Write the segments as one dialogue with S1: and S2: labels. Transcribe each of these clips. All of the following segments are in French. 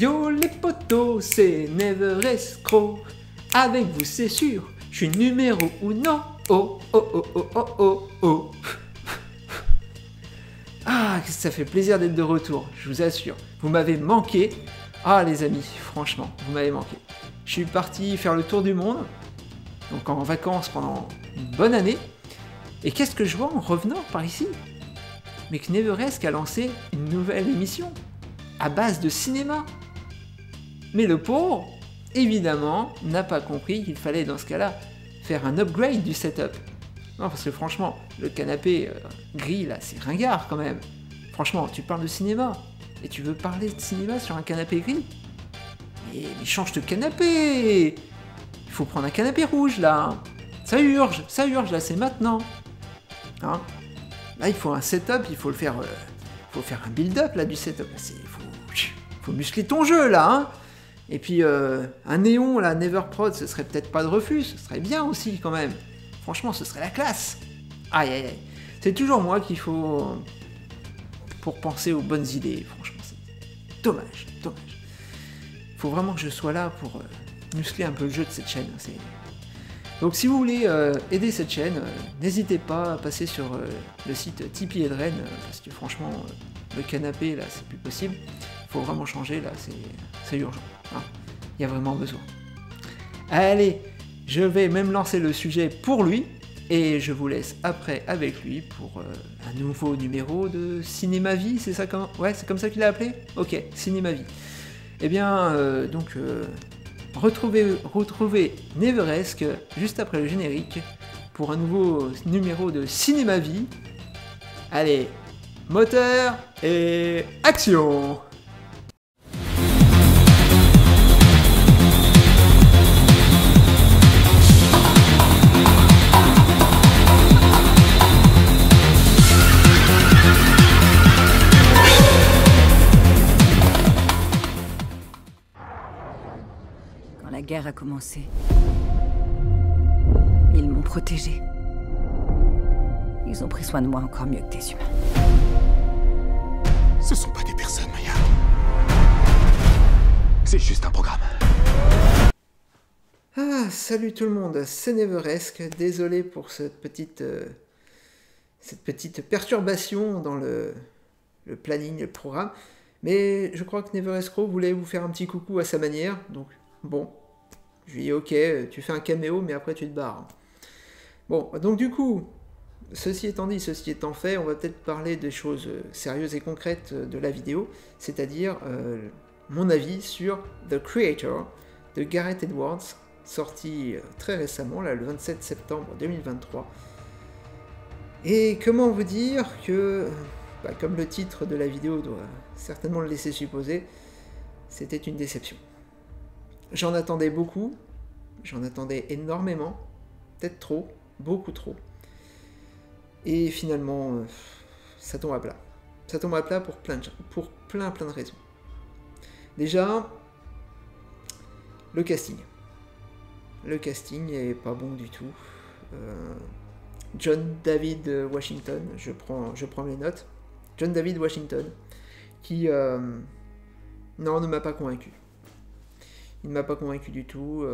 S1: Yo les potos, c'est Never Escroc. Avec vous c'est sûr, je suis numéro uno. Oh oh oh oh oh oh oh. Ah, ça fait plaisir d'être de retour, je vous assure. Vous m'avez manqué. Ah les amis, franchement, vous m'avez manqué. Je suis parti faire le tour du monde, donc en vacances pendant une bonne année. Et qu'est-ce que je vois en revenant par ici? Mais que Neveresque a lancé une nouvelle émission à base de cinéma. Mais le pauvre, évidemment, n'a pas compris qu'il fallait dans ce cas-là faire un upgrade du setup. Non, parce que franchement, le canapé gris là, c'est ringard quand même. Franchement, tu parles de cinéma et tu veux parler de cinéma sur un canapé gris? Mais change de canapé! Il faut prendre un canapé rouge là. Ça urge là, c'est maintenant. Hein? Là, il faut un setup, il faut le faire. Faut faire un build-up là du setup. Faut muscler ton jeu là. Hein? Et puis un néon là, Neverprod, ce serait peut-être pas de refus, ce serait bien aussi quand même. Franchement, ce serait la classe. Aïe aïe aïe. C'est toujours moi qu'il faut pour penser aux bonnes idées. Franchement, c'est dommage. Faut vraiment que je sois là pour muscler un peu le jeu de cette chaîne. Donc si vous voulez aider cette chaîne, n'hésitez pas à passer sur le site Tipeee Edren, parce que franchement, le canapé là, c'est plus possible. Faut vraiment changer là, c'est urgent. Hein. Il y a vraiment besoin. Allez, je vais même lancer le sujet pour lui, et je vous laisse après avec lui pour un nouveau numéro de Cinéma Vie, c'est ça comme... Ouais, c'est comme ça qu'il l'a appelé? Ok, Cinéma Vie. Eh bien, retrouvez Neveresque juste après le générique pour un nouveau numéro de Cinéma Vie. Allez, moteur et action!
S2: La guerre a commencé. Ils m'ont protégée. Ils ont pris soin de moi encore mieux que des humains.
S3: Ce sont pas des personnes, Maya. C'est juste un programme.
S1: Ah, salut tout le monde, c'est Neveresque. Désolé pour cette petite perturbation dans le planning, le programme. Mais je crois que Neveresque voulait vous faire un petit coucou à sa manière. Donc, bon. Je lui dis ok, tu fais un caméo, mais après tu te barres. Bon, donc du coup, ceci étant dit, ceci étant fait, on va peut-être parler des choses sérieuses et concrètes de la vidéo, c'est-à-dire mon avis sur The Creator de Gareth Edwards, sorti très récemment, là, le 27 septembre 2023. Et comment vous dire que, comme le titre de la vidéo doit certainement le laisser supposer, c'était une déception. J'en attendais beaucoup, j'en attendais énormément, peut-être trop, beaucoup trop. Et finalement, ça tombe à plat. Ça tombe à plat pour plein de raisons. Déjà, le casting. Le casting est pas bon du tout. John David Washington, je prends les notes. John David Washington, qui non, ne m'a pas convaincu. Il ne m'a pas convaincu du tout.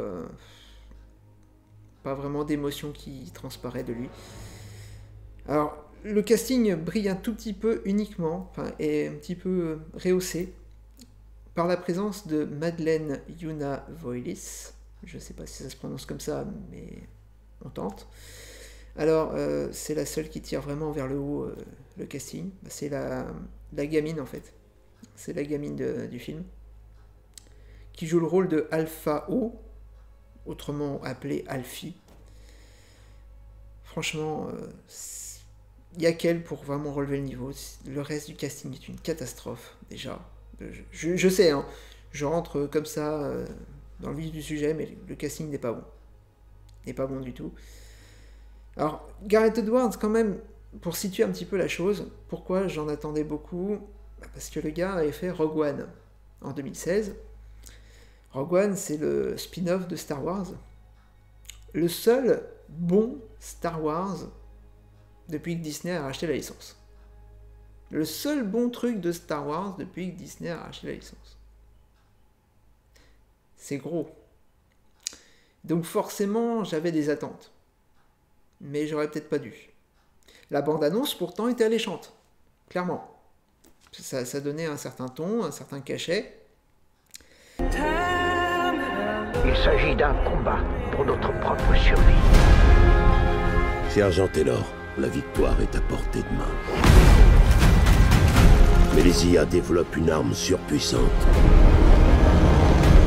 S1: Pas vraiment d'émotion qui transparaît de lui. Alors, le casting brille un tout petit peu uniquement, est un petit peu rehaussé par la présence de Madeleine Yuna Voilis. Je ne sais pas si ça se prononce comme ça, mais on tente. Alors, c'est la seule qui tire vraiment vers le haut le casting. C'est la gamine, en fait. C'est la gamine du film, qui joue le rôle de Alpha O, autrement appelé Alfie. Franchement, il n'y a qu'elle pour vraiment relever le niveau. Le reste du casting est une catastrophe, déjà. Je sais, hein, je rentre comme ça dans le vif du sujet, mais le casting n'est pas bon. N'est pas bon du tout. Alors, Gareth Edwards, quand même, pour situer un petit peu la chose, pourquoi j'en attendais beaucoup? Parce que le gars avait fait Rogue One en 2016. Rogue One, c'est le spin-off de Star Wars. Le seul bon Star Wars depuis que Disney a racheté la licence. Le seul bon truc de Star Wars depuis que Disney a racheté la licence. c'est gros. Donc forcément, j'avais des attentes. Mais j'aurais peut-être pas dû. La bande-annonce, pourtant, était alléchante. Clairement. Ça donnait un certain ton, un certain cachet.
S4: Il s'agit d'un combat pour notre propre survie.
S5: Sergent Taylor, la victoire est à portée de main. Mais les IA développent une arme surpuissante.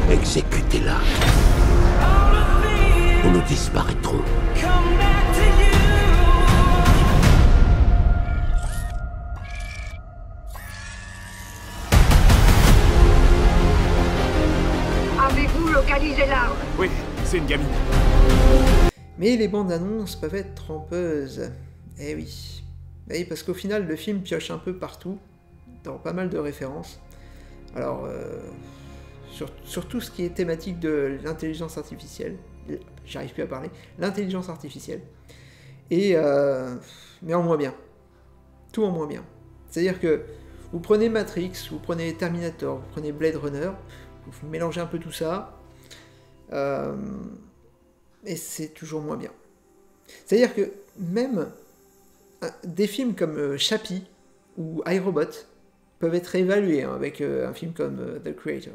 S5: Exécutez-la. Ou nous disparaîtrons.
S4: Avez-vous localisé l'arme?
S3: Oui, c'est une gamine.
S1: Mais les bandes annonces peuvent être trompeuses. Eh oui. Eh oui, parce qu'au final, le film pioche un peu partout, dans pas mal de références. Alors, sur tout ce qui est thématique de l'intelligence artificielle, j'arrive plus à parler, l'intelligence artificielle, et mais en moins bien. Tout en moins bien. C'est-à-dire que vous prenez Matrix, vous prenez Terminator, vous prenez Blade Runner, vous mélangez un peu tout ça, et c'est toujours moins bien. C'est-à-dire que même des films comme Chappie ou iRobot peuvent être évalués avec un film comme The Creator.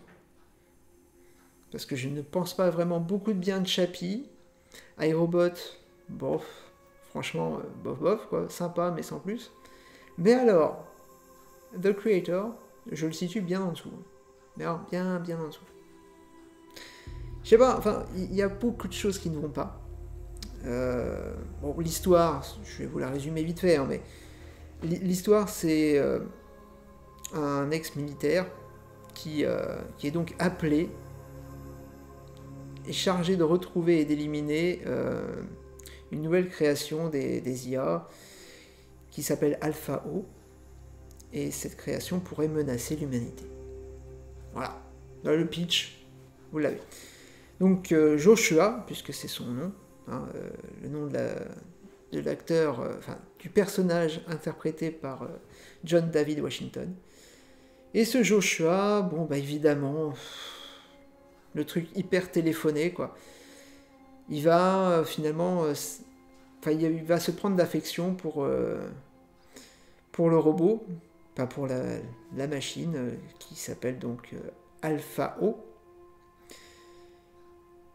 S1: Parce que je ne pense pas vraiment beaucoup de bien de Chappie. iRobot, bof, franchement, bof, quoi, sympa, mais sans plus. Mais alors, The Creator, je le situe bien en dessous. Mais alors, bien en dessous. Je sais pas, enfin, il y a beaucoup de choses qui ne vont pas. Bon, l'histoire, je vais vous la résumer vite fait, hein, mais l'histoire, c'est un ex-militaire qui est donc appelé et chargé de retrouver et d'éliminer une nouvelle création des IA qui s'appelle Alpha O, et cette création pourrait menacer l'humanité. Voilà, dans le pitch, vous l'avez. Donc Joshua, puisque c'est son nom, hein, le nom de l'acteur, enfin du personnage interprété par John David Washington. Et ce Joshua, bon bah évidemment, le truc hyper téléphoné quoi. Il va finalement, il va se prendre d'affection pour le robot, pas pour la machine qui s'appelle donc Alpha O.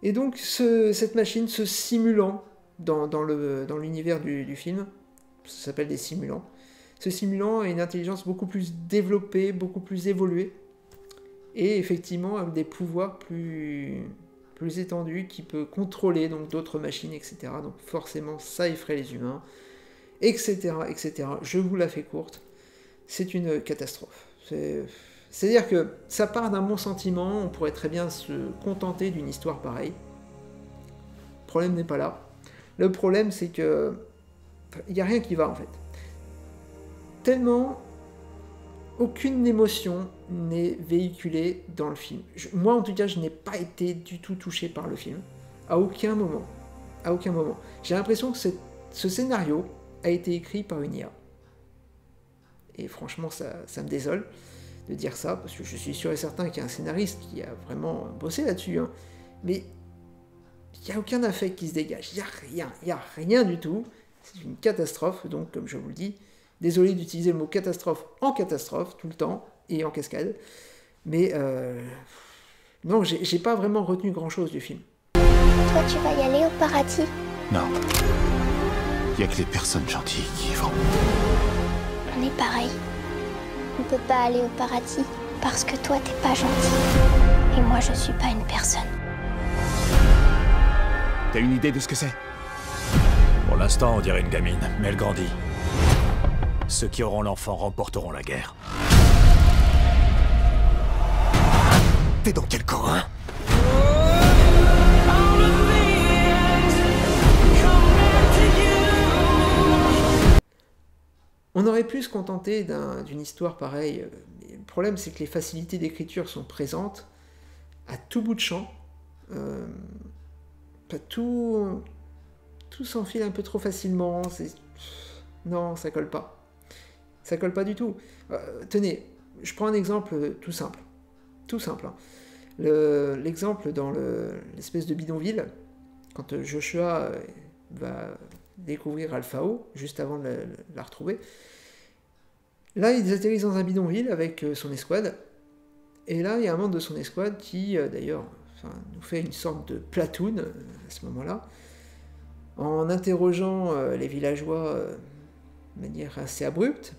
S1: Et donc cette machine se simulant dans l'univers du film, ça s'appelle des simulants. Ce simulant a une intelligence beaucoup plus développée, beaucoup plus évoluée, et effectivement avec des pouvoirs plus étendus qui peut contrôler donc d'autres machines, etc. Donc forcément ça effraie les humains, etc., etc. Je vous la fais courte, c'est une catastrophe. C'est-à-dire que ça part d'un bon sentiment, on pourrait très bien se contenter d'une histoire pareille. Le problème n'est pas là. Le problème c'est que il n'y a rien qui va en fait. Tellement aucune émotion n'est véhiculée dans le film. Moi en tout cas je n'ai pas été du tout touché par le film. À aucun moment. À aucun moment. J'ai l'impression que ce scénario a été écrit par une IA. Et franchement ça me désole de dire ça, parce que je suis sûr et certain qu'il y a un scénariste qui a vraiment bossé là-dessus, hein. Mais il n'y a aucun affect qui se dégage, il n'y a rien du tout, c'est une catastrophe, donc comme je vous le dis, désolé d'utiliser le mot catastrophe en catastrophe, tout le temps, et en cascade, mais non, j'ai pas vraiment retenu grand-chose du film.
S6: Toi, tu vas y aller au paradis?
S3: Non. Il n'y a que les personnes gentilles qui y vont.
S6: On est pareil. On peut pas aller au paradis parce que toi, t'es pas gentil. Et moi, je suis pas une personne.
S3: T'as une idée de ce que c'est?
S7: Pour l'instant, on dirait une gamine, mais elle grandit. Ceux qui auront l'enfant remporteront la guerre.
S3: T'es dans quel camp, hein?
S1: On aurait pu se contenter d'une histoire pareille. Mais le problème, c'est que les facilités d'écriture sont présentes à tout bout de champ. Tout s'enfile un peu trop facilement. Non, ça colle pas. Ça colle pas du tout. Tenez, je prends un exemple tout simple. Tout simple. Hein. L'exemple dans l'espèce de bidonville, quand Joshua va découvrir Alphao, juste avant de la retrouver, là, ils atterrissent dans un bidonville avec son escouade, et là, il y a un membre de son escouade qui, d'ailleurs, nous fait une sorte de platoon à ce moment-là, en interrogeant les villageois de manière assez abrupte,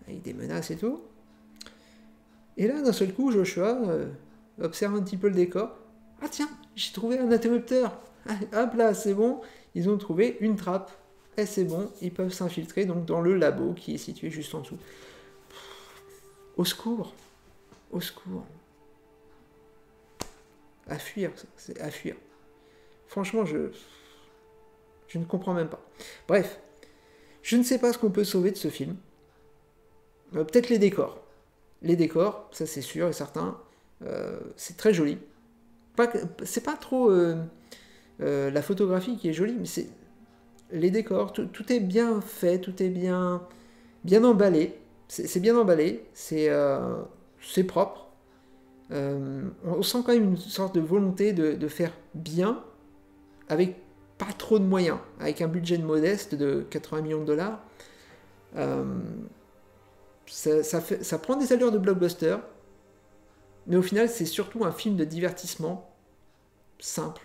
S1: avec des menaces et tout. Et là, d'un seul coup, Joshua observe un petit peu le décor. Ah tiens, j'ai trouvé un interrupteur. Hop là, c'est bon, ils ont trouvé une trappe. Et c'est bon, ils peuvent s'infiltrer donc dans le labo qui est situé juste en dessous. Au secours. Au secours. À fuir, c'est à fuir. Franchement, je ne comprends même pas. Bref, je ne sais pas ce qu'on peut sauver de ce film. Peut-être les décors. Les décors, ça c'est sûr et certain. C'est très joli. C'est pas trop la photographie qui est jolie, mais c'est les décors. Tout est bien fait, tout est bien emballé. C'est bien emballé. C'est propre. On sent quand même une sorte de volonté de faire bien, avec pas trop de moyens, avec un budget modeste de 80 millions de dollars. Ça prend des allures de blockbuster, mais au final c'est surtout un film de divertissement simple,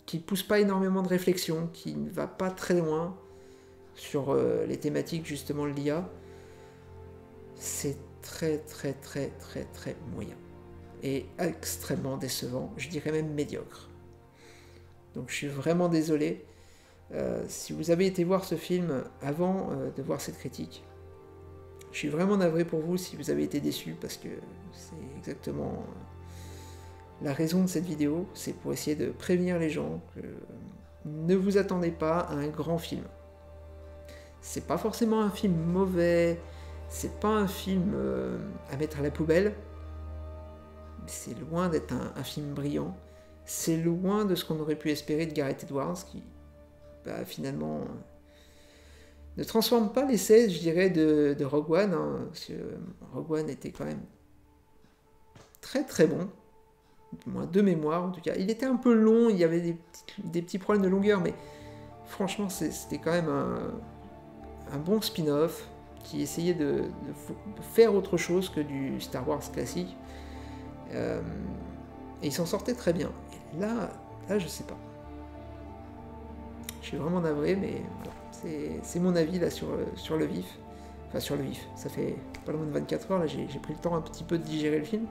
S1: qui pousse pas énormément de réflexion, qui ne va pas très loin sur les thématiques justement de l'IA. C'est très moyen et extrêmement décevant, je dirais même médiocre. Donc je suis vraiment désolé. Si vous avez été voir ce film avant de voir cette critique, je suis vraiment navré pour vous si vous avez été déçu, parce que c'est exactement la raison de cette vidéo, c'est pour essayer de prévenir les gens que ne vous attendez pas à un grand film. C'est pas forcément un film mauvais, c'est pas un film à mettre à la poubelle, mais c'est loin d'être un film brillant, c'est loin de ce qu'on aurait pu espérer de Gareth Edwards, qui finalement ne transforme pas l'essai, je dirais, de Rogue One, hein, parce que Rogue One était quand même très bon, au moins de mémoire en tout cas. Il était un peu long, il y avait des petits problèmes de longueur, mais franchement c'était quand même un bon spin-off qui essayait de faire autre chose que du Star Wars classique, et il s'en sortait très bien. Et là je sais pas. Je suis vraiment navré, mais voilà, c'est mon avis là sur le vif. Enfin sur le vif, ça fait pas loin de 24 heures, là j'ai pris le temps un petit peu de digérer le film.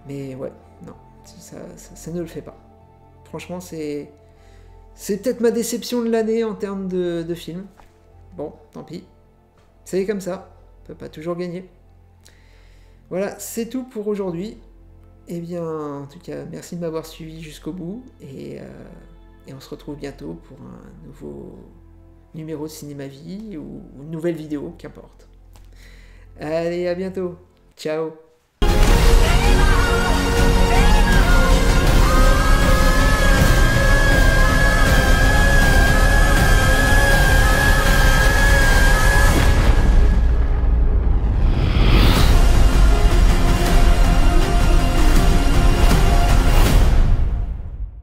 S1: Mais ouais, non, ça ne le fait pas. Franchement, c'est peut-être ma déception de l'année en termes de film. Bon, tant pis. C'est comme ça, on peut pas toujours gagner. Voilà, c'est tout pour aujourd'hui. Eh bien, en tout cas, merci de m'avoir suivi jusqu'au bout, et on se retrouve bientôt pour un nouveau numéro de Cinéma Vie ou une nouvelle vidéo, qu'importe. Allez, à bientôt. Ciao.